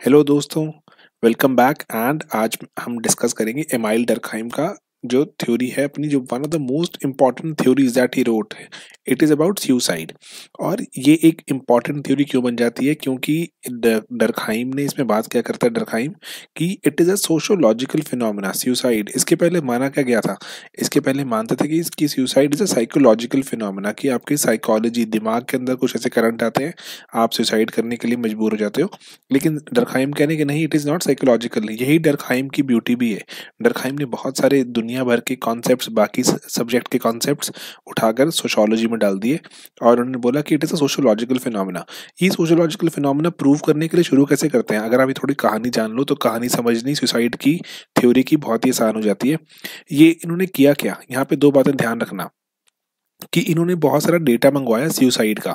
Hello दोस्तों, welcome back. And आज हम डिस्कस करेंगे एमाइल डर्कहाइम का जो थ्योरी है अपनी, जो one of the most important theories that he wrote है। It is about suicide. और ये एक इम्पॉर्टेंट थ्योरी क्यों बन जाती है? क्योंकि डर्कहाइम ने इसमें बात क्या करता है डर्कहाइम कि it is a sociological phenomena suicide. इसके पहले माना क्या गया था? इसके पहले मानते थे कि इसकी suicide is a psychological phenomena, कि आपकी साइकोलॉजी, दिमाग के अंदर कुछ ऐसे करंट आते हैं, आप सुसाइड करने के लिए मजबूर हो जाते हो। लेकिन डर्कहाइम कहने कि नहीं, इट इज़ नॉट साइकोलॉजिकल। यही डर्कहाइम की ब्यूटी भी है। डर्कहाइम ने बहुत सारे दुनिया भर के कॉन्सेप्ट्स, बाकी सब्जेक्ट के कॉन्सेप्ट्स उठाकर सोशोलॉजी में डाल दिए और उन्होंने बोला कि it is a sociological phenomena. ये सोशोलॉजिकल फिनोमेना प्रूव करने के लिए शुरू कैसे करते हैं? अगर आप ये थोड़ी कहानी जान लो तो कहानी समझनी सुसाइड की थ्योरी की बहुत ही आसान हो जाती है। ये इन्होंने किया क्या, यहाँ पे दो बातें ध्यान रखना कि इन्होंने बहुत सारा डेटा मंगवाया सुसाइड का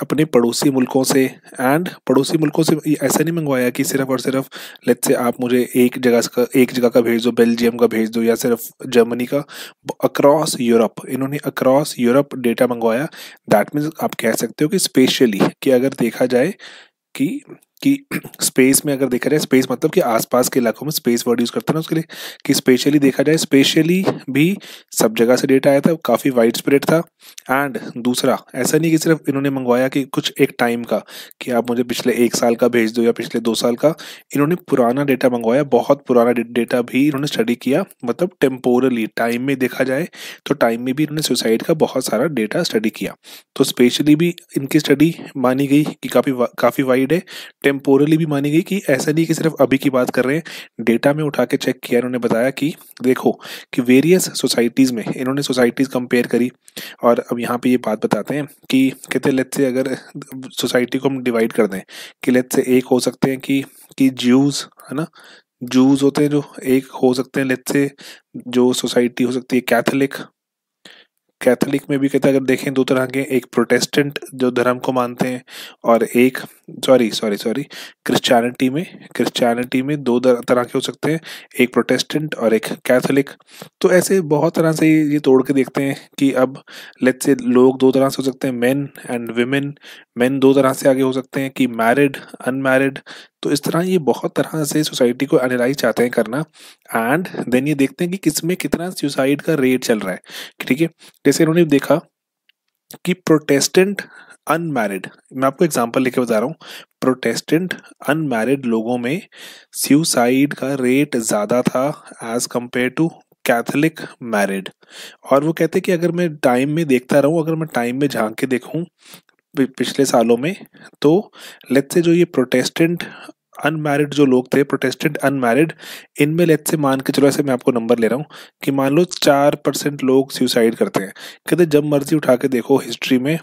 अपने पड़ोसी मुल्कों से। एंड पड़ोसी मुल्कों से ऐसा नहीं मंगवाया कि सिर्फ और सिर्फ लेट्स से आप मुझे एक जगह का भेज दो, बेल्जियम का भेज दो या सिर्फ जर्मनी का। अक्रॉस यूरोप, इन्होंने अक्रॉस यूरोप डेटा मंगवाया। दैट मीन्स आप कह सकते हो कि स्पेशली, कि अगर देखा जाए कि कि स्पेस में अगर देखा जाए, स्पेस मतलब कि आसपास के इलाकों में स्पेस वर्ड यूज करते हैं ना उसके लिए, कि स्पेशली देखा जाए, स्पेशली भी सब जगह से डेटा आया था, काफ़ी वाइड स्प्रेड था। एंड दूसरा, ऐसा नहीं कि सिर्फ इन्होंने मंगवाया कि कुछ एक टाइम का, कि आप मुझे पिछले 1 साल का भेज दो या पिछले 2 साल का। इन्होंने पुराना डेटा मंगवाया, बहुत पुराना डेटा भी इन्होंने स्टडी किया। मतलब टेम्पोरली, टाइम में देखा जाए तो टाइम में भी इन्होंने सुसाइड का बहुत सारा डेटा स्टडी किया। तो स्पेशली भी इनकी स्टडी मानी गई कि काफ़ी वाइड है। टेम्पोरली भी मानी गई कि ऐसा नहीं कि सिर्फ अभी की बात कर रहे हैं। डेटा में उठा के चेक किया, इन्होंने बताया कि देखो कि वेरियस सोसाइटीज़ में इन्होंने सोसाइटीज़ कंपेयर करी। और अब यहाँ पे ये बात बताते हैं कि कहते हैं लेट्स से अगर सोसाइटी को हम डिवाइड कर दें, कि लेट्स से एक हो सकते हैं कि ज्यूज़, है ना, जूस होते हैं जो, एक हो सकते हैं लेट्स से जो सोसाइटी हो सकती है कैथोलिक। कैथोलिक में भी कहते हैं, अगर देखें दो तरह के, एक प्रोटेस्टेंट जो धर्म को मानते हैं, और एक सॉरी क्रिश्चियनिटी में दो तरह के हो सकते हैं, एक प्रोटेस्टेंट और एक कैथोलिक। तो ऐसे बहुत तरह से ये तोड़ के देखते हैं कि अब लेट्स से लोग दो तरह से हो सकते हैं, मेन एंड विमेन। मेन दो तरह से आगे हो सकते हैं कि मैरिड, अनमैरिड। तो इस तरह ये बहुत तरह से सोसाइटी को एनालाइज चाहते हैं करना। एंड देन ये देखते हैं कि किसमें कितना सुसाइड का रेट चल रहा है। ठीक है, जैसे इन्होंने देखा कि प्रोटेस्टेंट अनमैरिड, मैं आपको एग्जांपल लेके बता रहा हूँ, प्रोटेस्टेंट अनमैरिड लोगों में सुसाइड का रेट ज़्यादा था as compare to Catholic married. और वो कहते हैं कि अगर मैं टाइम में देखता रहूँ, अगर मैं टाइम में झांक के देखूँ पिछले सालों में, तो लेट्स से जो ये प्रोटेस्टेंट अनमैरिड जो लोग थे, प्रोटेस्टेंट अनमैरिड, इनमें लेट्स से मान के चलो, ऐसे मैं आपको नंबर ले रहा हूँ कि मान लो 4% लोग सुसाइड करते हैं। कहते जब मर्जी उठा के देखो हिस्ट्री में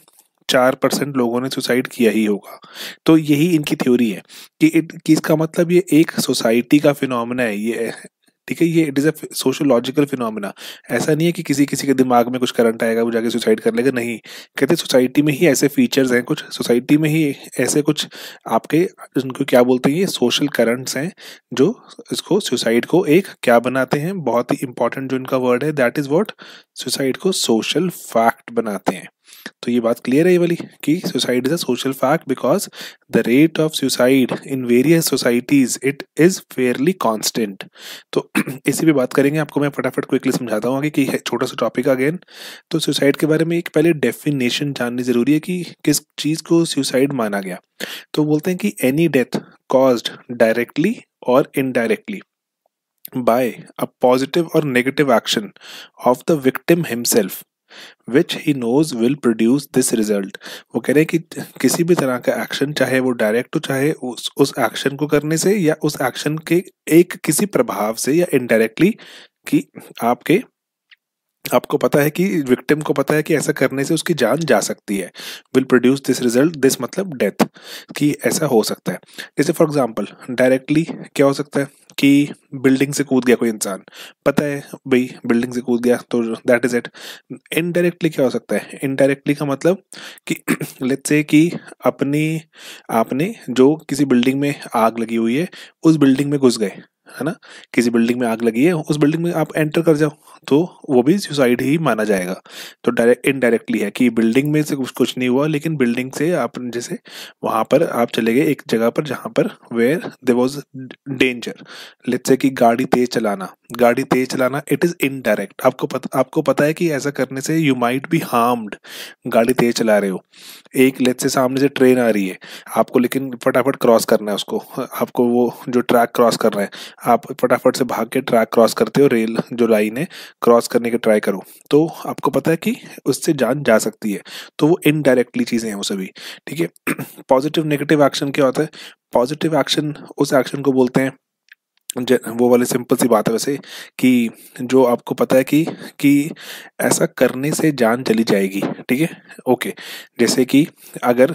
4% लोगों ने सुसाइड किया ही होगा। तो यही इनकी थ्योरी है कि इसका मतलब ये एक सोसाइटी का फिनोमेना है ये। ठीक है, ये it is a sociological phenomena. ऐसा नहीं है कि किसी किसी के दिमाग में कुछ करंट आएगा वो जाके सुसाइड कर लेगा, नहीं। कहते सोसाइटी में ही ऐसे फीचर्स हैं, कुछ सोसाइटी में ही ऐसे कुछ आपके, उनको क्या बोलते हैं, ये सोशल करंट्स हैं जो इसको सुसाइड को एक क्या बनाते हैं, बहुत ही इंपॉर्टेंट जो इनका वर्ड है, दैट इज व्हाट, सुसाइड को सोशल फैक्ट बनाते हैं। तो ये बात क्लियर है ये वाली, कि suicide is a social fact because the rate of suicide in various societies it is fairly constant. तो इसी पे बात करेंगे, आपको मैं फटाफट क्विकली समझाता हूँ आगे, कि छोटा सा टॉपिक अगेन। तो सुसाइड के बारे में एक पहले डेफिनेशन जाननी जरूरी है कि किस चीज को सुसाइड माना गया। तो बोलते हैं कि एनी डेथ कॉज्ड डायरेक्टली और indirectly by a positive or negative action of the victim himself which he knows will produce this result। वो कह रहे हैं कि किसी भी तरह का एक्शन, चाहे वो डायरेक्ट हो, चाहे उस एक्शन को करने से या उस एक्शन के एक किसी प्रभाव से, या इनडायरेक्टली, कि आपको पता है कि विक्टिम को पता है कि ऐसा करने से उसकी जान जा सकती है, will produce this result, this मतलब डेथ, कि ऐसा हो सकता है। जैसे फॉर एग्जांपल डायरेक्टली क्या हो सकता है कि बिल्डिंग से कूद गया कोई इंसान, पता है भाई बिल्डिंग से कूद गया तो दैट इज इट। इनडायरेक्टली क्या हो सकता है? इनडायरेक्टली का मतलब कि लेट्स से कि अपनी आपने जो किसी बिल्डिंग में आग लगी हुई है, उस बिल्डिंग में घुस गए, है ना, किसी बिल्डिंग में आग लगी है, उस बिल्डिंग में आप एंटर कर जाओ तो वो भी सुसाइड ही माना जाएगा। तो डायरेक्ट इनडायरेक्टली है कि बिल्डिंग में से कुछ नहीं हुआ, लेकिन बिल्डिंग से आप जैसे वहां पर आप चले गए एक जगह पर जहां पर where there was danger, let's say कि गाड़ी तेज चलाना इट इज इनडायरेक्ट। आपको पता है कि ऐसा करने से यू माइट बी हार्म्ड, गाड़ी तेज चला रहे हो, एक लेट्स से सामने से ट्रेन आ रही है आपको, लेकिन फटाफट क्रॉस करना है उसको, आपको वो जो ट्रैक क्रॉस कर रहा है, आप फटाफट से भाग के ट्रैक क्रॉस करते हो, रेल जो लाइन है क्रॉस करने के ट्राई करो, तो आपको पता है कि उससे जान जा सकती है। तो वो इनडायरेक्टली चीजें हैं वो सभी, ठीक है। पॉजिटिव नेगेटिव एक्शन क्या होता है? पॉजिटिव एक्शन उस एक्शन को बोलते हैं, वो वाली सिंपल सी बात है वैसे, कि जो आपको पता है कि ऐसा करने से जान चली जाएगी, ठीक है, ओके। जैसे कि अगर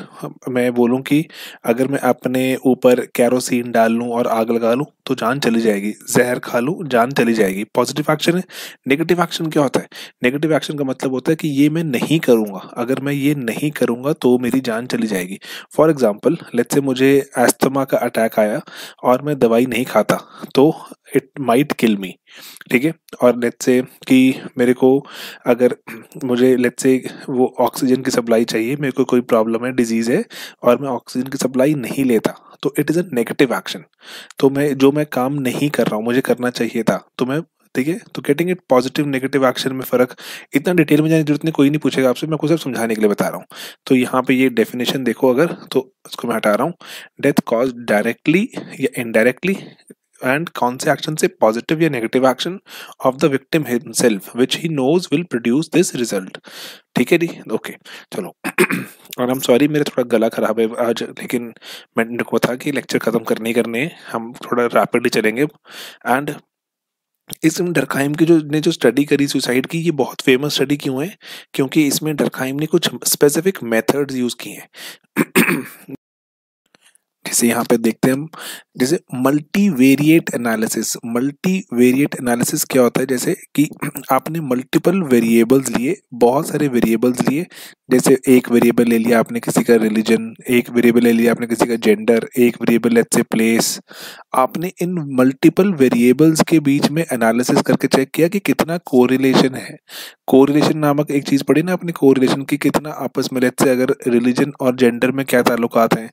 मैं बोलूं कि अगर मैं अपने ऊपर कैरोसिन डाल लूं और आग लगा लूं तो जान चली जाएगी, जहर खा लूं जान चली जाएगी, पॉजिटिव एक्शन है। नेगेटिव एक्शन क्या होता है? नेगेटिव एक्शन का मतलब होता है कि ये मैं नहीं करूंगा, अगर मैं ये नहीं करूंगा तो मेरी जान चली जाएगी। फॉर एग्जाम्पल लेट्स से मुझे एस्थमा का अटैक आया और मैं दवाई नहीं खाता तो इट माइट किल मी, ठीक है। और लेट्स से कि मेरे को अगर मुझे लेट्स से वो ऑक्सीजन की सप्लाई चाहिए, मेरे को कोई प्रॉब्लम है, डिजीज है और मैं ऑक्सीजन की सप्लाई नहीं लेता तो it is a negative action. तो मैं काम नहीं कर रहा हूँ, मुझे करना चाहिए था तो मैं, ठीक है। तो getting it positive negative action में फ़र्क, इतना डिटेल में जाने की जरूरत नहीं, कोई नहीं पूछेगा आपसे, मैं आपको सिर्फ समझाने के लिए बता रहा हूँ। तो यहाँ पे ये डेफिनेशन देखो अगर, तो इसको मैं हटा रहा हूँ, डेथ कॉज डायरेक्टली या इनडायरेक्टली, एंड कौन से एक्शन से? पॉजिटिव या negative action of the victim himself which he knows will produce this result, ठीक है जी, ओके। चलो और आई एम सॉरी मेरा थोड़ा गला खराब है आज, लेकिन मैंने को था कि लेक्चर खत्म करने ही करने हैं, हम थोड़ा रैपिडली चलेंगे। एंड इसमें डरखाइम की जो स्टडी करी सुसाइड की, ये बहुत फेमस स्टडी क्यों है? क्योंकि इसमें डरखाइम ने कुछ स्पेसिफिक मेथड्स यूज किए हैं। जैसे यहाँ पे देखते हैं हम, जैसे मल्टीवेरिएट एनालिसिस क्या होता है? जैसे कि आपने मल्टीपल वेरिएबल्स लिए, बहुत सारे वेरिएबल्स लिए, जैसे एक वेरिएबल ले लिया आपने किसी का रिलीजन, एक वेरिएबल ले लिया आपने किसी का जेंडर, एक वेरिएबल लेट्स से प्लेस, आपने इन मल्टीपल वेरिएबल्स के बीच में एनालिसिस करके चेक किया कि कितना कोरिलेशन है। कोरिलेशन नामक एक चीज पढ़ी ना आपने, कोरिलेशन की कितना आपस में, लेट्स से अगर रिलीजन और जेंडर में क्या ताल्लुकात हैं,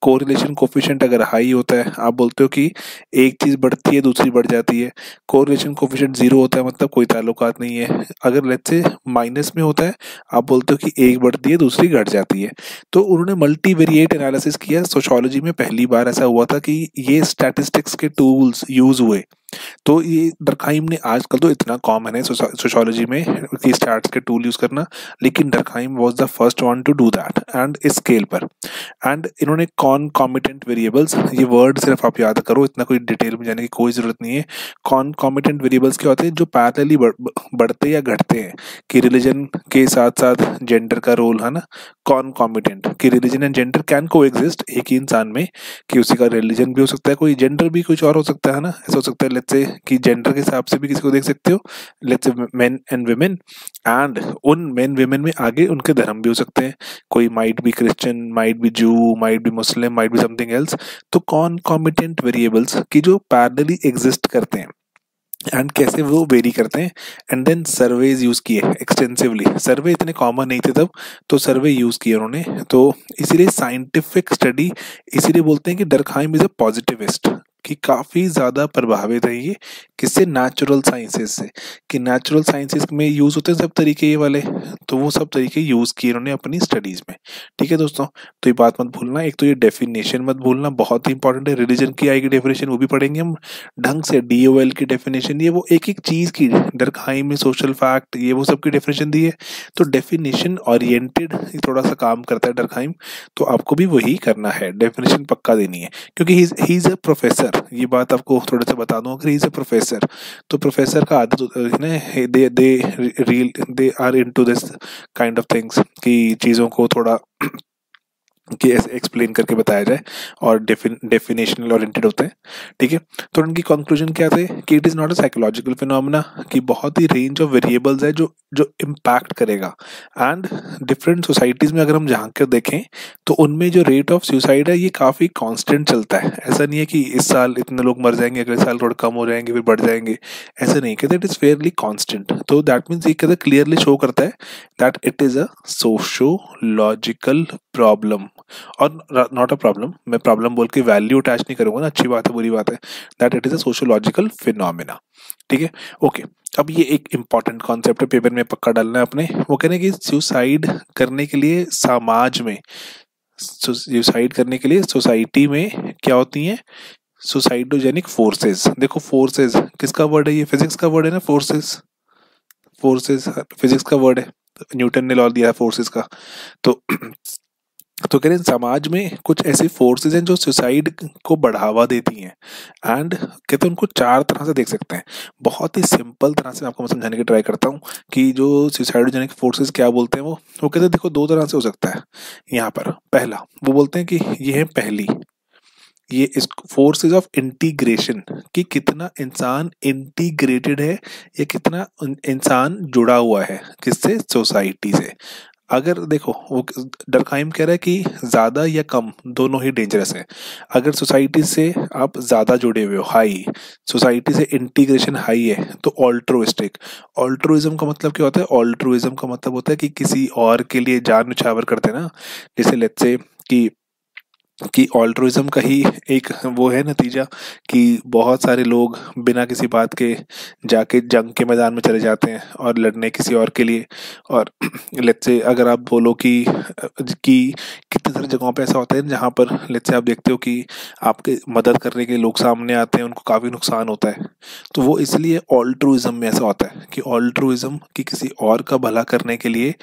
कोरिलेशन कोफिशिएंट अगर हाई होता है आप बोलते हो कि एक चीज बढ़ती है दूसरी बढ़ जाती है, कोरिलेशन कोफिशिएंट 0 होता है मतलब कोई ताल्लुकात नहीं है, अगर लेट्स से माइनस में होता है आप बोलते हो कि एक बढ़ती है दूसरी घट जाती है। तो उन्होंने मल्टीवेरिएट एनालिसिस किया, सोशियोलॉजी में पहली बार ऐसा हुआ था कि ये स्टैटिस्टिक्स के टूल्स यूज हुए। तो ये डरखाइम ने, आजकल तो इतना कॉमन है सोशियोलॉजी में कि स्टैट्स के टूल यूज करना, लेकिन Durkheim was the first one two do that and इस स्केल पर। एंड इन्होंने कॉन्कॉमिटेंट वेरिएबल्स, ये वर्ड सिर्फ आप याद करो, इतना कोई डिटेल में जाने की कोई जरूरत नहीं है। कॉन्कॉमिटेंट वेरिएबल्स क्या होते हैं? जो पैरेलली बढ़ते या घटते हैं, कि रिलीजन के साथ साथ जेंडर का रोल है ना, कॉन्कॉमिटेंट, कि रिलीजन एंड जेंडर कैन को एग्जिस्ट एक ही इंसान में, कि उसी का रिलीजन भी हो सकता है, कोई जेंडर भी कुछ और हो सकता है ना, ऐसा हो सकता है लेट्स से कि जेंडर के हिसाब से भी किसी को देख सकते हो, let's say men and women, and उन मेन वुमेन में आगे उनके धर्म भी हो सकते हैं, कोई might be Christian, might be Jew, might be Muslim, might be something else. तो कॉन्कॉमिटेंट वेरिएबल्स की जो पैरेलली एग्जिस्ट करते हैं एंड कैसे वो वेरी करते हैं, एंड देन सर्वेज यूज किए एक्सटेंसिवली, सर्वे इतने कॉमन नहीं थे तब, तो सर्वे यूज किए उन्होंने। तो इसीलिए साइंटिफिक स्टडी, इसीलिए बोलते हैं कि डरखाइम इज अ पॉजिटिविस्ट, कि काफी ज्यादा प्रभावित है ये किससे? नेचुरल साइंसेस से, कि नेचुरल साइंसेस में यूज होते हैं सब तरीके ये वाले, तो वो सब तरीके यूज किए उन्होंने अपनी स्टडीज में, ठीक है दोस्तों। तो ये बात मत भूलना, एक तो ये डेफिनेशन मत भूलना, बहुत ही इंपॉर्टेंट है। रिलीजन की आएगी डेफिनेशन, वो भी पढ़ेंगे हम ढंग से, DOL की डेफिनेशन, ये वो एक एक चीज की, डरखाइम में सोशल फैक्ट, ये वो सब की डेफिनेशन दी है। तो डेफिनेशन ओरिएंटेड थोड़ा सा काम करता है डरखाइम, तो आपको भी वही करना है, डेफिनेशन पक्का देनी है, क्योंकि ही इज अ प्रोफेसर। ये बात आपको थोड़ा सा बता दूं, अगर ही इज अ प्रोफेसर, तो प्रोफेसर का आदत है ना, they are into this kind of things, कि चीजों को थोड़ा कि ऐसे एक्सप्लेन करके बताया जाए और डेफिनेशनल ओरिएंटेड होते हैं, ठीक है। तो उनकी कंक्लूजन क्या थे कि it is not a psychological phenomena, कि बहुत ही रेंज ऑफ वेरिएबल्स है जो जो इम्पैक्ट करेगा। एंड डिफरेंट सोसाइटीज़ में अगर हम झांक कर देखें तो उनमें जो रेट ऑफ सुसाइड है ये काफ़ी कांस्टेंट चलता है। ऐसा नहीं है कि इस साल इतने लोग मर जाएंगे, अगले साल थोड़ा कम हो जाएंगे, फिर बढ़ जाएंगे, ऐसा नहीं, कहते इट इज़ फेयरली कांस्टेंट। तो दैट मीन्स ये कहते क्लियरली शो करता है that it is a sociological problem और नॉट अ प्रॉब्लम। मैं प्रॉब्लम बोल के वैल्यू अटैच नहीं करूंगा ना, अच्छी बात है बुरी बात है, that it is a sociological phenomena, ठीक है। ओके, अब ये एक इंपॉर्टेंट कॉन्सेप्ट है, पेपर में पक्का डालना है अपने। वो कहने हैं कि सुसाइड करने के लिए समाज में, सुसाइड करने के लिए सोसाइटी में क्या होती हैं, सुसाइडोजेनिक फोर्सेस। देखो फोर्सेस किसका वर्ड है, ये फिजिक्स का वर्ड है ना, फोर्सेस, फोर्सेस फिजिक्स का वर्ड है, न्यूटन ने लॉ दिया है फोर्सेस का। तो तो कह रहे हैं समाज में कुछ ऐसी फोर्सेस हैं जो सुसाइड को बढ़ावा देती हैं। एंड कहते हैं उनको चार तरह से देख सकते हैं। बहुत ही सिंपल तरह से मैं आपको समझाने की ट्राई करता हूँ कि जो सुसाइडोजेनिक फोर्सेस क्या बोलते हैं। वो कहते हैं देखो दो तरह से हो सकता है यहाँ पर। पहला वो बोलते हैं कि ये है पहली, ये इस फोर्सेस ऑफ इंटीग्रेशन, कि कितना इंसान इंटीग्रेटेड है या कितना इंसान जुड़ा हुआ है किससे, सोसाइटी से। अगर देखो वो डरखाइम कह रहा है कि ज़्यादा या कम दोनों ही डेंजरस है। अगर सोसाइटी से आप ज़्यादा जुड़े हुए हो, हाई, सोसाइटी से इंटीग्रेशन हाई है, तो ऑल्ट्रोइस्टिक। ऑल्ट्रोइज्म का मतलब क्या होता है, ऑल्ट्रोइज्म का मतलब होता है कि किसी और के लिए जान न्यौछावर करते हैं ना। जैसे लेट्स से कि ऑल्ट्रुइज्म का ही एक वो है नतीजा कि बहुत सारे लोग बिना किसी बात के जाके जंग के मैदान में चले जाते हैं और लड़ने किसी और के लिए। और लेट्स से अगर आप बोलो कि कितनी सारी जगहों पे ऐसा होता है जहाँ पर लेट्स से आप देखते हो कि आपके मदद करने के लोग सामने आते हैं, उनको काफ़ी नुकसान होता है। तो वो इसलिए ऑल्ट्रुइज्म में ऐसा होता है कि ऑल्ट्रुइज्म कि किसी और का भला करने के लिए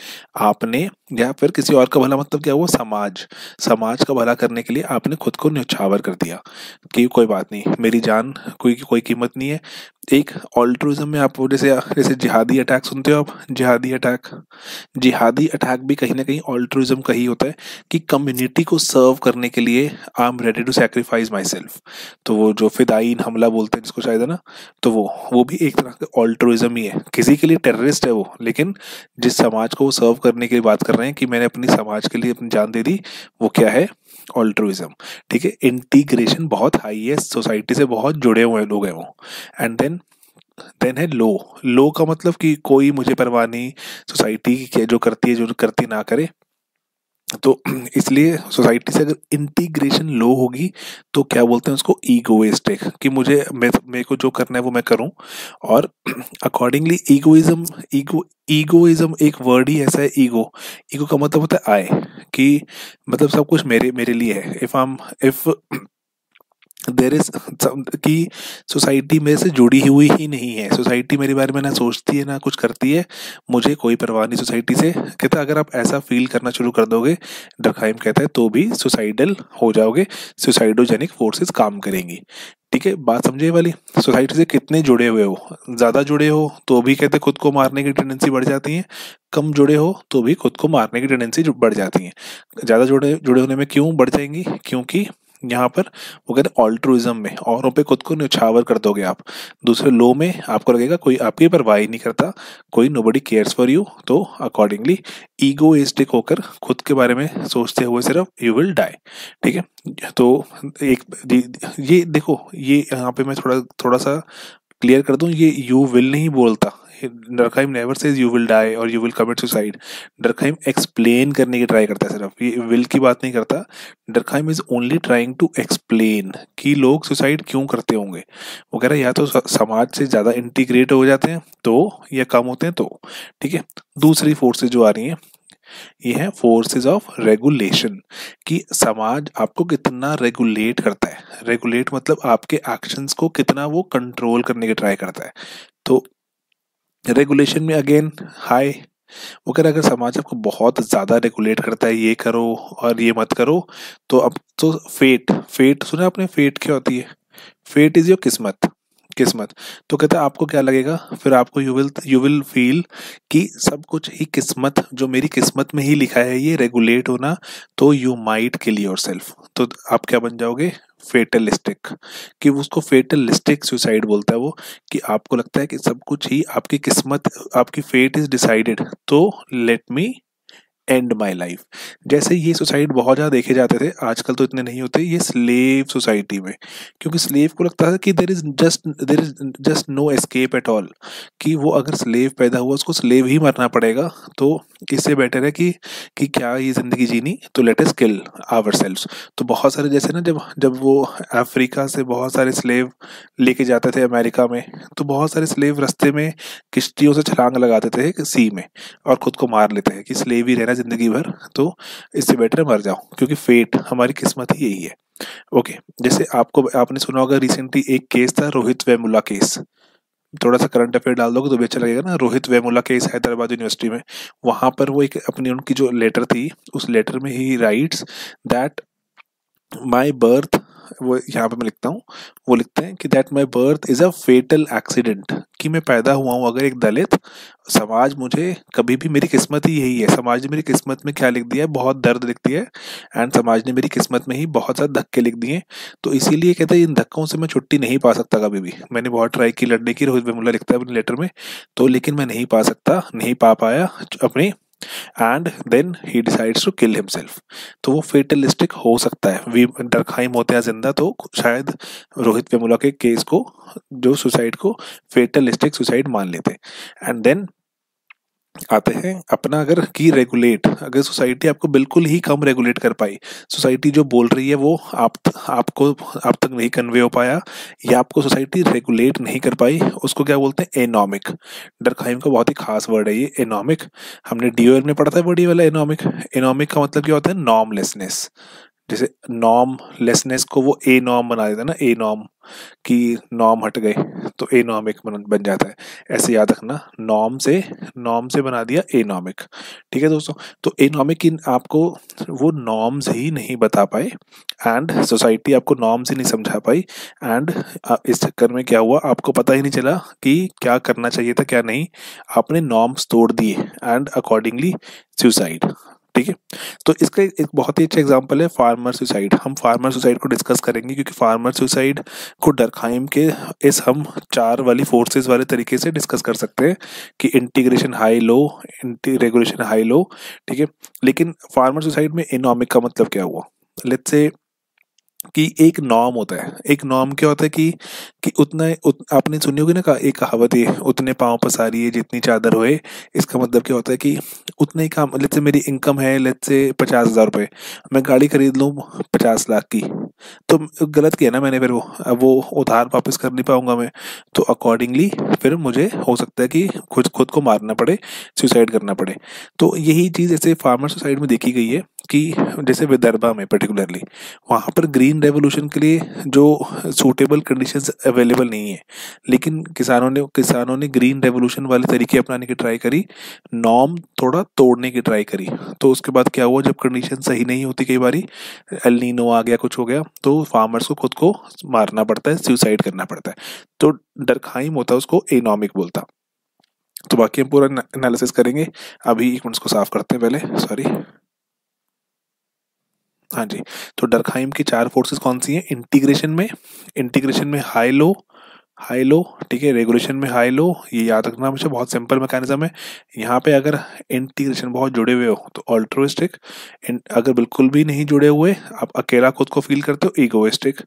आपने, या फिर किसी और का भला मतलब क्या हुआ, समाज, समाज का भला करने के लिए आपने खुद को न्यौछावर कर दिया कि कोई बात नहीं, मेरी जान कोई कीमत नहीं है। एक ऑल्ट्रुइज्म में आप जैसे जैसे जिहादी अटैक सुनते हो आप, जिहादी अटैक, जिहादी अटैक भी कहीं ना कहीं ऑल्ट्रुइज्म का ही होता है कि कम्युनिटी को सर्व करने के लिए I am ready to sacrifice myself. तो वो जो फिदायीन हमला बोलते हैं जिसको शायद है ना, तो वो भी एक तरह का ऑल्ट्रुइज्म ही है। किसी के लिए टेररिस्ट है वो, लेकिन जिस समाज को वो सर्व करने की बात कर रहे हैं कि मैंने अपनी समाज के लिए अपनी जान दे दी, वो क्या है, ऑल्ट्रुइज्म, ठीक है। इंटीग्रेशन बहुत हाई है, सोसाइटी से बहुत जुड़े हुए लोग हैं वो। एंड देन है लो। लो का मतलब कि कोई मुझे परवाह नहीं, सोसाइटी की जो करती है, जो करती ना करे। तो इसलिए सोसाइटी से अगर इंटीग्रेशन लो होगी तो क्या बोलते हैं उसको, ईगोइस्टिक, कि मेरे को जो करना है वो मैं करूं। और अकॉर्डिंगली ईगोइज्म एक वर्ड ही ऐसा है, ईगो, ईगो का मतलब होता है आई, कि मतलब सब कुछ मेरे मेरे लिए है। इफ देर इज कि सोसाइटी मेरे से जुड़ी हुई ही नहीं है, सोसाइटी मेरे बारे में ना सोचती है ना कुछ करती है, मुझे कोई परवाह नहीं सोसाइटी से। कहता अगर आप ऐसा फील करना शुरू कर दोगे, डरखाइम कहता है, तो भी सुसाइडल हो जाओगे, सुसाइडोजेनिक फोर्सेस काम करेंगी, ठीक है। बात समझे वाली। सोसाइटी से कितने जुड़े हुए हो, ज़्यादा जुड़े हो तो भी कहते खुद को मारने की टेंडेंसी बढ़ जाती है, कम जुड़े हो तो भी खुद को मारने की टेंडेंसी बढ़ जाती है। ज़्यादा जुड़े जुड़े होने में क्यों बढ़ जाएंगी, क्योंकि यहाँ पर वो कहते हैं ऑल्ट्रुइज्म में औरों पे खुद को न्यौछावर कर दोगे आप। दूसरे लो में आपको लगेगा कोई आपकी परवाह नहीं करता, कोई नोबडी केयर्स फॉर यू, तो अकॉर्डिंगली ईगोइस्टिक होकर खुद के बारे में सोचते हुए सिर्फ यू विल डाई, ठीक है। तो एक ये देखो, ये यहाँ पे मैं थोड़ा थोड़ा सा क्लियर कर दूं, ये यू विल नहीं बोलता, Durkheim never says you will die और you will commit suicide. Durkheim explain करने की ट्राई करता है, सिर्फ ये विल की बात नहीं करता। Durkheim is only trying to explain कि लोग सुसाइड क्यों करते होंगे। वो कह रहा है या तो समाज से ज़्यादा इंटीग्रेट हो जाते हैं तो, या कम होते हैं तो, ठीक है। दूसरी फोर्सेज जो आ रही हैं ये है फोर्सेस ऑफ रेगुलेशन, कि समाज आपको कितना रेगुलेट करता है। रेगुलेट मतलब आपके एक्शंस को कितना वो कंट्रोल करने की ट्राई करता है। तो रेगुलेशन में अगेन हाई, वो कह रहा है अगर समाज आपको बहुत ज़्यादा रेगुलेट करता है, ये करो और ये मत करो, तो अब तो फेट, फेट सुना आपने, फेट क्या होती है, फेट इज़ योर किस्मत, किस्मत। तो कहता है आपको क्या लगेगा फिर, आपको यू विल फील कि सब कुछ ही किस्मत, जो मेरी किस्मत में ही लिखा है ये रेगुलेट होना, तो यू माइट किल योरसेल्फ। तो आप क्या बन जाओगे, फेटलिस्टिक। कि उसको फेटलिस्टिक सुसाइड बोलता है वो, कि आपको लगता है कि सब कुछ ही आपकी किस्मत, आपकी फेट इज डिसाइडेड, तो let me and my life. जैसे ये सुसाइड बहुत ज़्यादा देखे जाते थे, आजकल तो इतने नहीं होते ये स्लेव सोसाइटी में, क्योंकि स्लेव को लगता था कि there is just no escape at all, कि वो अगर स्लेव पैदा हुआ उसको स्लेव ही मरना पड़ेगा, तो इससे बेटर है कि क्या ये ज़िंदगी जीनी, तो लेट अस किल आवरसेल्व्स। तो बहुत सारे जैसे ना, जब जब वो अफ्रीका से बहुत सारे स्लेव लेके जाते थे अमेरिका में, तो बहुत सारे स्लेव रास्ते में किश्तियों से छलांग लगाते थे सी में, और खुद को मार लेते हैं कि स्लेव ही रहना जिंदगी भर, तो इससे बेटर है मर जाओ, क्योंकि फेट, हमारी किस्मत ही यही है। ओके, जैसे आपने सुना होगा रिसेंटली एक केस था, रोहित वेमुला केस। थोड़ा सा करंट अफेयर डाल दोगे तो भी अच्छा लगेगा ना। रोहित वेमुला केस, हैदराबाद यूनिवर्सिटी में, वहां पर वो एक अपनी उनकी जो लेटर थी, उस लेटर में ही राइट्स दैट माई बर्थ, वो यहाँ पे मैं लिखता हूँ, वो लिखते हैं कि that my birth is a fatal accident, कि मैं पैदा हुआ हूँ अगर एक दलित, समाज मुझे कभी भी, मेरी किस्मत ही यही है, समाज ने मेरी किस्मत में क्या लिख दिया है, बहुत दर्द लिख दिया है, एंड समाज ने मेरी किस्मत में ही बहुत सारे धक्के लिख दिए, तो इसीलिए कहते हैं इन धक्कों से मैं छुट्टी नहीं पा सकता कभी भी। मैंने बहुत ट्राई की लड़ने की, रोहित वेमुला लिखता है अपने लेटर में, तो लेकिन मैं नहीं पा सकता, नहीं पा पाया अपनी, and then he decides to kill himself. तो वो फेटलिस्टिक हो सकता है, वी डरखाइम होते हैं जिंदा, तो शायद रोहित वेमुला के केस को, जो सुसाइड को फेटलिस्टिक सुसाइड मान लेते। एंड देन आते हैं अपना, अगर की रेगुलेट, अगर सोसाइटी आपको बिल्कुल ही कम रेगुलेट कर पाई, सोसाइटी जो बोल रही है वो आपको आप तक नहीं कन्वे हो पाया, या आपको सोसाइटी रेगुलेट नहीं कर पाई, उसको क्या बोलते हैं, एनॉमिक। डरखाइम का बहुत ही खास वर्ड है ये एनॉमिक, हमने डीओएल में पढ़ा था बड़ी वाला एनॉमिक। एनॉमिक का मतलब क्या होता है, नॉर्मलेसनेस। जैसे नॉर्मलेसनेस को वो ए नॉर्म बना देता है ना, ए नॉर्म, कि नॉर्म हट गए तो एनॉमिक बन जाता है। ऐसे याद रखना, नॉर्म से बना दिया एनॉमिक। ठीक है दोस्तों, तो एनॉमिक इन आपको वो नॉर्म्स ही नहीं बता पाए, एंड सोसाइटी आपको नॉर्म्स ही नहीं समझा पाई, एंड इस चक्कर में क्या हुआ, आपको पता ही नहीं चला कि क्या करना चाहिए था क्या नहीं, आपने नॉर्म्स तोड़ दिए, एंड अकॉर्डिंगली सुसाइड। ठीक है, तो इसका एक बहुत ही अच्छा एग्जांपल है फार्मर सुसाइड। हम फार्मर सुसाइड को डिस्कस करेंगे, क्योंकि फार्मर सुसाइड को डरखाइम के इस हम 4 वाली फोर्सेस वाले तरीके से डिस्कस कर सकते हैं, कि integration high low, regulation high low. ठीक है, लेकिन फार्मर सुसाइड में इनॉमिक का मतलब क्या हुआ, लेट्स से कि एक नॉर्म होता है। एक नॉर्म क्या होता है कि आपने सुनी होगी ना एक कहावत, ये उतने पाँव पसारिए जितनी चादर होए। इसका मतलब क्या होता है कि उतने ही काम, लेट्स से मेरी इनकम है, लेट्स से 50,000 रुपये, मैं गाड़ी खरीद लूँ 50 लाख की, तो गलत किया ना मैंने, फिर अब वो उधार वापस कर नहीं पाऊंगा मैं, तो अकॉर्डिंगली फिर मुझे हो सकता है कि खुद खुद को मारना पड़े, सुसाइड करना पड़े। तो यही चीज़ ऐसे फार्मर सुसाइड में देखी गई है, कि जैसे विदर्भा में पर्टिकुलरली, वहाँ पर ग्रीन रेवोल्यूशन के लिए जो सूटेबल कंडीशंस अवेलेबल नहीं है, लेकिन किसानों ने ग्रीन रेवोल्यूशन वाले तरीके अपनाने की ट्राई करी, नॉर्म थोड़ा तोड़ने की ट्राई करी। तो उसके बाद क्या हुआ, जब कंडीशन सही नहीं होती, कई बारी एल नीनो आ गया, कुछ हो गया, तो फार्मर्स को खुद को मारना पड़ता है, सुसाइड करना पड़ता है। तो डरखाइम होता है उसको एनॉमिक बोलता। तो बाकी हम पूरा एनालिसिस करेंगे। अभी एक मिनट को साफ करते हैं पहले, सॉरी। हाँ जी, तो डरखाइम की 4 फोर्सेस कौन सी हैं, इंटीग्रेशन में हाई लो, ठीक है, रेगुलेशन में हाई लो, ये याद रखना हमेशा, बहुत सिंपल मैकेनिज्म है। यहाँ पे अगर इंटीग्रेशन बहुत जुड़े हुए हो तो ऑल्ट्रोइस्टिक, अगर बिल्कुल भी नहीं जुड़े हुए, आप अकेला खुद को फील करते हो, ईगोइस्टिक,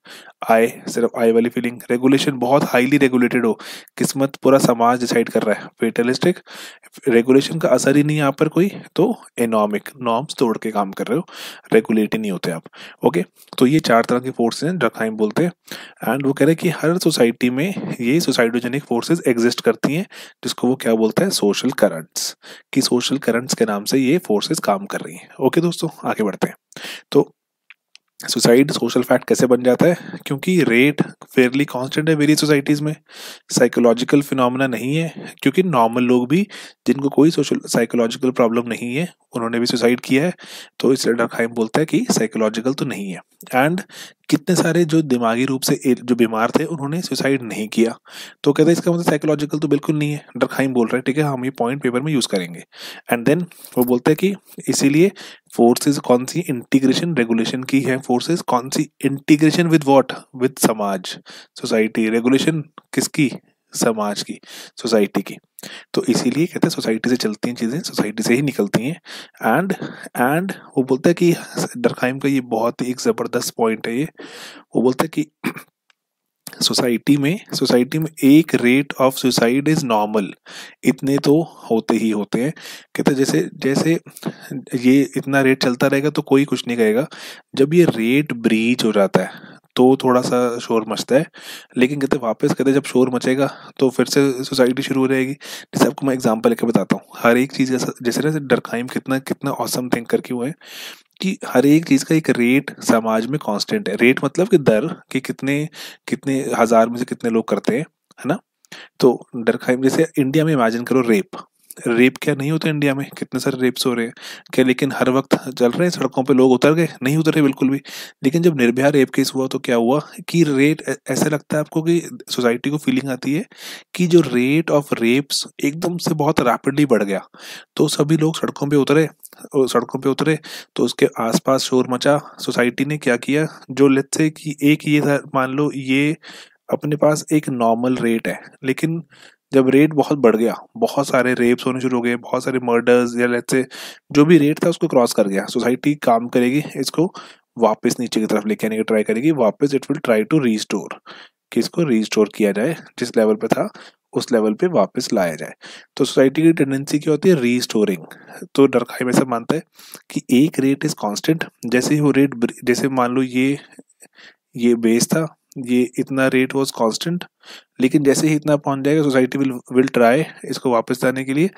सिर्फ आई वाली फीलिंग, रेगुलेशन बहुत हाईली रेगुलेटेड हो, किस्मत पूरा समाज डिसाइड कर रहा है, फेटलिस्टिक, रेगुलेशन का असर ही नहीं यहाँ पर कोई, तो एनॉमिक, नॉर्म्स तोड़ के काम कर रहे हो, रेगुलेट ही नहीं होते आप। ओके, तो ये 4 तरह के फोर्सेस हैं डरखाइम बोलते हैं, एंड वो कह रहे हैं कि हर सोसाइटी में ये सोसाइडोजेनिक फोर्सेस एग्जिस्ट करती हैं, जिसको वो क्या बोलता है, सोशल करंट्स, कि सोशल करंट्स के नाम से ये फोर्सेस काम कर रही हैं। ओके दोस्तों, आगे बढ़ते हैं। तो सुसाइड सोशल फैक्ट कैसे बन जाता है, क्योंकि रेट फेयरली कांस्टेंट है मेरी सोसाइटीज़ में, साइकोलॉजिकल फिनोमेना नहीं है, क्योंकि नॉर्मल लोग भी, जिनको कोई सोशल साइकोलॉजिकल प्रॉब्लम नहीं है, उन्होंने भी सुसाइड किया है, तो इसलिए डरखाइम बोलता है कि साइकोलॉजिकल तो नहीं है। एंड कितने सारे जो दिमागी रूप से जो बीमार थे उन्होंने सुसाइड नहीं किया। तो कहते हैं इसका मतलब साइकोलॉजिकल तो बिल्कुल नहीं है, डरखाइम बोल रहे हैं, ठीक है, हम ये पॉइंट पेपर में यूज करेंगे। एंड देन वो बोलते हैं कि इसीलिए फोर्सेस कौन सी इंटीग्रेशन रेगुलेशन की है, फोर्सेस कौन सी इंटीग्रेशन विद व्हाट, विद समाज, सोसाइटी, रेगुलेशन किसकी, समाज की, सोसाइटी की। तो इसीलिए कहते हैं सोसाइटी से चलती हैं चीजें, सोसाइटी से ही निकलती हैं। एंड एंड वो बोलता है कि डरखाइम का ये बहुत ही एक जबरदस्त पॉइंट है ये। वो बोलता है कि सोसाइटी में एक rate of suicide is normal, इतने तो होते ही होते हैं। कहते हैं जैसे जैसे ये इतना रेट चलता रहेगा तो कोई कुछ नहीं कहेगा, जब ये रेट ब्रीच हो जाता है तो थोड़ा सा शोर मचता है, लेकिन कहते वापस कहते जब शोर मचेगा तो फिर से सोसाइटी शुरू हो जाएगी। जैसे आपको मैं एग्जांपल लेकर बताता हूँ, हर एक चीज़ जैसे ना डरखाइम कितना कितना ऑसम थिंकर क्यों है कि हर एक चीज का एक रेट समाज में कांस्टेंट है। रेट मतलब कि दर कि कितने कितने हजार में से कितने लोग करते हैं, है ना। तो डरखाइम जैसे इंडिया में इमेजिन करो, रेप रेप क्या नहीं होता इंडिया में, कितने सारे रेप्स हो रहे हैं क्या, लेकिन हर वक्त चल रहे हैं सड़कों पे, लोग उतर गए, नहीं उतरे बिल्कुल भी। लेकिन जब निर्भया रेप केस हुआ तो क्या हुआ कि रेट ऐसा लगता है आपको कि सोसाइटी को फीलिंग आती है कि जो रेट ऑफ रेप्स एकदम से बहुत रैपिडली बढ़ गया, तो सभी लोग सड़कों पे उतरे, तो उसके आसपास शोर मचा। सोसाइटी ने क्या किया, जो लेट्स से कि एक ये था, मान लो ये अपने पास एक नॉर्मल रेट है, लेकिन जब रेट बहुत बढ़ गया, बहुत सारे रेप्स होने शुरू हो गए, बहुत सारे मर्डर्स, या लेट्स से जो भी रेट था उसको क्रॉस कर गया, सोसाइटी काम करेगी इसको वापस नीचे की तरफ लेके आने की ट्राई करेगी, वापस it will try to restore, कि इसको रीस्टोर किया जाए, जिस लेवल पे था उस लेवल पे वापस लाया जाए। तो सोसाइटी की टेंडेंसी क्या होती है, रीस्टोरिंग। तो डरखाइम ऐसा मानता है कि एक रेट इज कांस्टेंट, जैसे ही वो रेट, जैसे मान लो ये बेस था, ये इतना रेट वाज कांस्टेंट, लेकिन जैसे ही इतना पहुंच जाएगा सोसाइटी विल ट्राई इसको वापस लाने के लिए,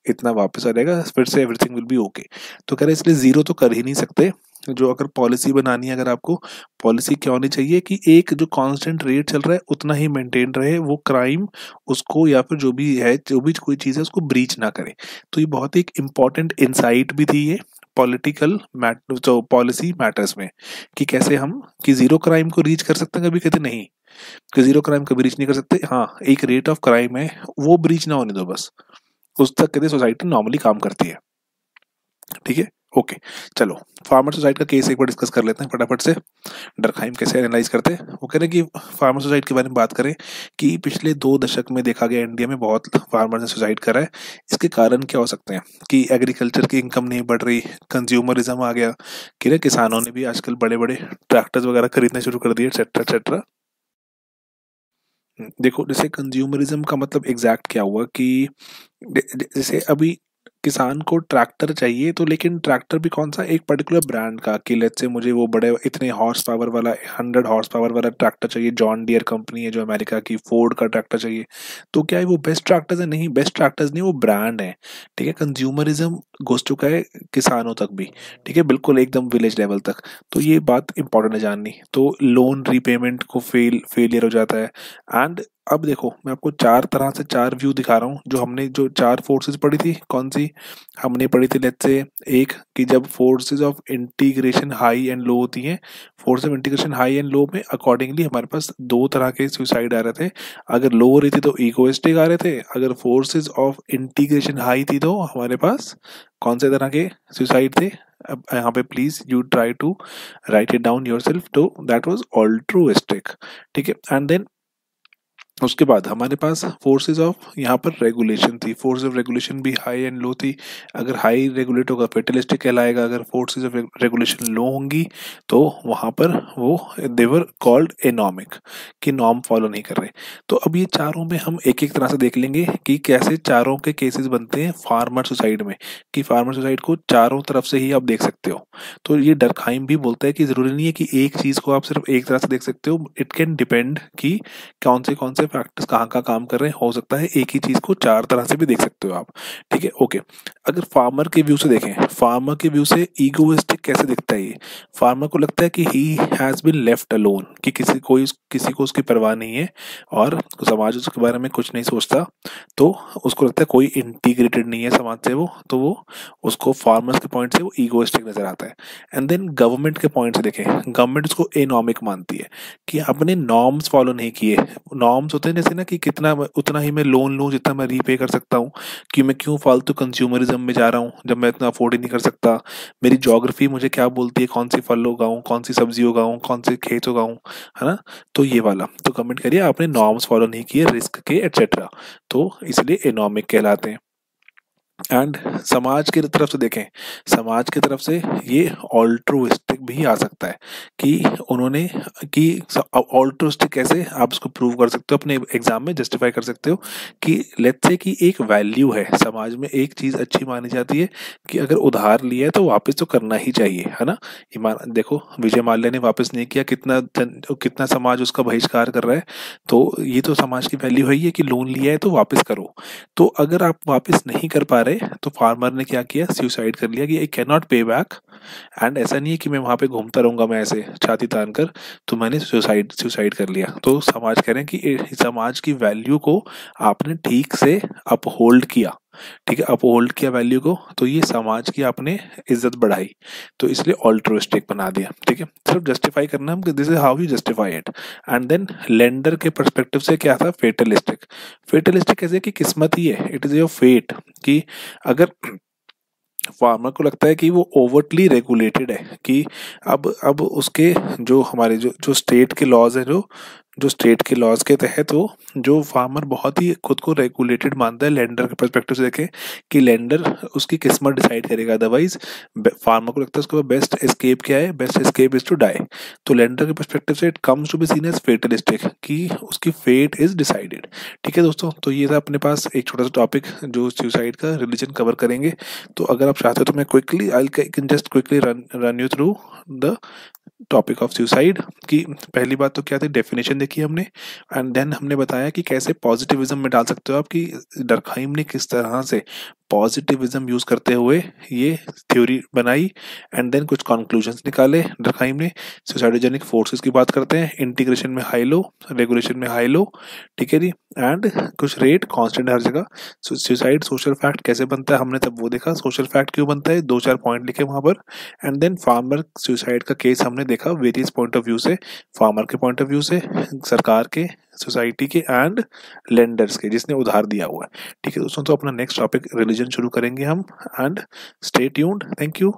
इतना वापस आ जाएगा, फिर से एवरीथिंग विल बी ओके। तो कह रहे इसलिए जीरो तो कर ही नहीं सकते। जो अगर पॉलिसी बनानी है, अगर आपको पॉलिसी क्या होनी चाहिए कि एक जो कांस्टेंट रेट चल रहा है उतना ही मेंटेन रहे, वो क्राइम उसको या फिर जो भी है, जो भी कोई चीज़ है उसको ब्रीच ना करे। तो ये बहुत ही एक इम्पॉर्टेंट इंसाइट भी थी ये पॉलिटिकल मैटर, जो पॉलिसी मैटर्स में, कि कैसे हम कि जीरो क्राइम को रीच कर सकते हैं, कभी कहते नहीं कि जीरो क्राइम कभी रीच नहीं कर सकते। हाँ, एक रेट ऑफ क्राइम है, वो ब्रीच ना होने दो बस, उस तक कहते सोसाइटी नॉर्मली काम करती है। ठीक है, ओके। चलो फार्मर सुसाइड का केस एक बार डिस्कस कर लेते हैं फटाफट से, डरखाइम कैसे एनालाइज करते हैं। वो कह रहे हैं कि फार्मर सुसाइड के बारे में बात करें कि पिछले 2 दशक में देखा गया इंडिया में बहुत फार्मर ने सुसाइड करा है। इसके कारण क्या हो सकते हैं कि एग्रीकल्चर की इनकम नहीं बढ़ रही, कंज्यूमरिज्म आ गया कि ना किसानों ने भी आजकल बड़े बड़े ट्रैक्टर्स वगैरह खरीदने शुरू कर दिए, एक्सेट्रा एक्सेट्रा। देखो जैसे कंज्यूमरिज्म का मतलब एग्जैक्ट क्या हुआ कि जैसे अभी किसान को ट्रैक्टर चाहिए, तो लेकिन ट्रैक्टर भी कौन सा, एक पर्टिकुलर ब्रांड का, कि लेट्स से मुझे वो बड़े इतने हॉर्स पावर वाला 100 हॉर्स पावर वाला ट्रैक्टर चाहिए, जॉन डियर कंपनी है जो अमेरिका की, फोर्ड का ट्रैक्टर चाहिए। तो क्या है वो बेस्ट ट्रैक्टर्स है, नहीं बेस्ट ट्रैक्टर्स नहीं, वो ब्रांड है। ठीक है, कंज्यूमरिज्म घुस चुका है किसानों तक भी, ठीक है, बिल्कुल एकदम विलेज लेवल तक। तो ये बात इंपॉर्टेंट है जाननी। तो लोन रीपेमेंट को फेलियर हो जाता है। एंड अब देखो मैं आपको 4 तरह से 4 व्यू दिखा रहा हूँ, जो हमने जो 4 फोर्सेस पढ़ी थी, कौन सी हमने पढ़ी थी, लेट्स से एक कि जब forces of integration high and low होती हैं, force of integration high and low में अकॉर्डिंगली हमारे पास 2 तरह के सुसाइड आ रहे थे। अगर लो हो रही थी तो इगोइस्टिक आ रहे थे, अगर फोर्सेस ऑफ इंटीग्रेशन हाई थी तो हमारे पास कौन से तरह के सुसाइड थे। अब यहाँ पे please you try to write it down yourself, तो दैट वॉज ऑल्ट्रुइस्टिक। ठीक है, एंड देन उसके बाद हमारे पास फोर्सेस ऑफ यहाँ पर रेगुलेशन थी, फोर्स ऑफ रेगुलेशन भी हाई एंड लो थी। अगर हाई रेगुलेट होगा फेटलिस्टिक कहलाएगा, अगर फोर्सेस ऑफ रेगुलेशन लो होंगी तो वहाँ पर वो देवर कॉल्ड एनॉमिक, कि नॉर्म फॉलो नहीं कर रहे। तो अब ये चारों में हम एक एक तरह से देख लेंगे कि कैसे चारों के केसेस बनते हैं फार्मर सुसाइड में, कि फार्मर सुसाइड को चारों तरफ से ही आप देख सकते हो। तो ये डरखाइम भी बोलता है कि जरूरी नहीं है कि एक चीज को आप सिर्फ एक तरह से देख सकते हो, इट कैन डिपेंड कि कौन से फैक्टर्स कहाँ कहाँ काम कर रहे हैं, हो सकता है एक ही चीज़ को 4 तरह से भी देख सकते हो आप, ठीक है। ओके, अगर फार्मर के व्यू से देखें, फार्मर के व्यू से ईगोइस्टिक कैसे दिखता है ये? फार्मर को लगता है कि he has been left alone, कि किसी को उसकी परवाह नहीं है और समाज उसके बारे में कुछ नहीं सोचता, तो उसको लगता है कोई इंटीग्रेटेड नहीं है समाज से वो, तो वो उसको फार्मर्स के पॉइंट से वो ईगोइस्टिक नजर आता है। एंड देन गवर्नमेंट के पॉइंट से देखें, गवर्नमेंट उसको एनॉमिक मानती है कि आपने नॉर्म्स फॉलो नहीं किए। नॉर्म्स होते हैं जैसे ना कि कितना उतना ही मैं लोन लूँ जितना मैं रीपे कर सकता हूँ, कि मैं क्यों फालतू कंज्यूमरिज्म में जा रहा हूँ जब मैं इतना अफोर्ड ही नहीं कर सकता। मेरी ज्योग्राफी मुझे क्या बोलती है, कौन सी फल उगाऊँ, कौन सी सब्जी उगाऊँ, कौन से खेत उगाऊँ, है ना। तो ये वाला तो कमेंट करिए, आपने नॉर्म्स फॉलो नहीं किए रिस्क के एटसेट्रा, तो इसलिए इनॉमिक कहलाते हैं। एंड समाज की तरफ से देखें, समाज की तरफ से ये ऑल्ट्रुइस्टिक भी आ सकता है कि उन्होंने कि ऑल्ट्रुइस्टिक कैसे आप उसको प्रूव कर सकते हो अपने एग्जाम में, जस्टिफाई कर सकते हो कि लेट्स से कि एक वैल्यू है समाज में, एक चीज़ अच्छी मानी जाती है कि अगर उधार लिया है तो वापस तो करना ही चाहिए, है ना। देखो विजय माल्या ने वापस नहीं किया, कितना समाज उसका बहिष्कार कर रहा है, तो ये तो समाज की वैल्यू है ही है कि लोन लिया है तो वापस करो। तो अगर आप वापस नहीं कर पा रहे तो फार्मर ने क्या किया, सुसाइड कर लिया कि आई कैन नॉट पे बैक। एंड ऐसा नहीं है कि मैं वहां पे घूमता रहूंगा मैं ऐसे छाती तान कर, तो मैंने सुसाइड कर लिया। तो समाज कह रहे हैं कि समाज की वैल्यू को आपने ठीक से अपहोल्ड किया, ठीक है, अपहोल्ड किया वैल्यू को, तो ये समाज की आपने इज्जत बढ़ाई, तो इसलिए ऑल्ट्रुइस्टिक बना दिया, ठीक है। सिर्फ जस्टिफाई करना हम, this is how you justify it. And then lender के पर्सपेक्टिव से क्या था, फेटलिस्टिक। फेटलिस्टिक कैसे कि किस्मत ही है, इट इज योर फेट, कि अगर फार्मर को लगता है कि वो ओवरटली रेगुलेटेड है, कि अब उसके जो हमारे जो स्टेट के लॉज हैं, जो स्टेट के लॉज के तहत वो जो फार्मर बहुत ही खुद को रेगुलेटेड मानता है, लेंडर के पर्सपेक्टिव से देखें कि लेंडर उसकी किस्मत डिसाइड करेगा, अदरवाइज फार्मर को लगता है उसका बेस्ट एस्केप क्या है, best escape is to die. तो लेंडर के पर्सपेक्टिव से it comes to be seen as fatalistic, कि उसकी फेट इज डिसाइडेड, ठीक है दोस्तों। तो ये था अपने पास एक छोटा सा टॉपिक जो सुसाइड का, रिलीजन कवर करेंगे। तो अगर आप चाहते हो तो मैं quickly I can just quickly run you through the topic of suicide. कि पहली बात तो क्या थी, डेफिनेशन देखी हमने, एंड देन हमने बताया कि कैसे पॉजिटिविज्म में डाल सकते हो आप, कि डर्कहाइम ने किस तरह से पॉजिटिविज्म यूज करते हुए ये थ्योरी बनाई, एंड देन कुछ कंक्लूजन्स निकाले डर्कहाइम ने। सोसाइडोजेनिक फोर्सेस की बात करते हैं, इंटीग्रेशन में हाई लो, रेगुलेशन में हाई लो, ठीक है जी, एंड कुछ रेट कांस्टेंट हर जगह। सुसाइड सोशल फैक्ट कैसे बनता है हमने तब वो देखा, सोशल फैक्ट क्यों बनता है, 2-4 पॉइंट लिखे वहां पर। एंड देन फार्मर सुसाइड का केस हमने देखा वेरियस पॉइंट ऑफ व्यू से, फार्मर के पॉइंट ऑफ व्यू से, सरकार के, सोसाइटी के, एंड लेंडर्स के जिसने उधार दिया हुआ है, ठीक है दोस्तों। तो अपना नेक्स्ट टॉपिक रिलीजन शुरू करेंगे हम, and stay tuned, thank you.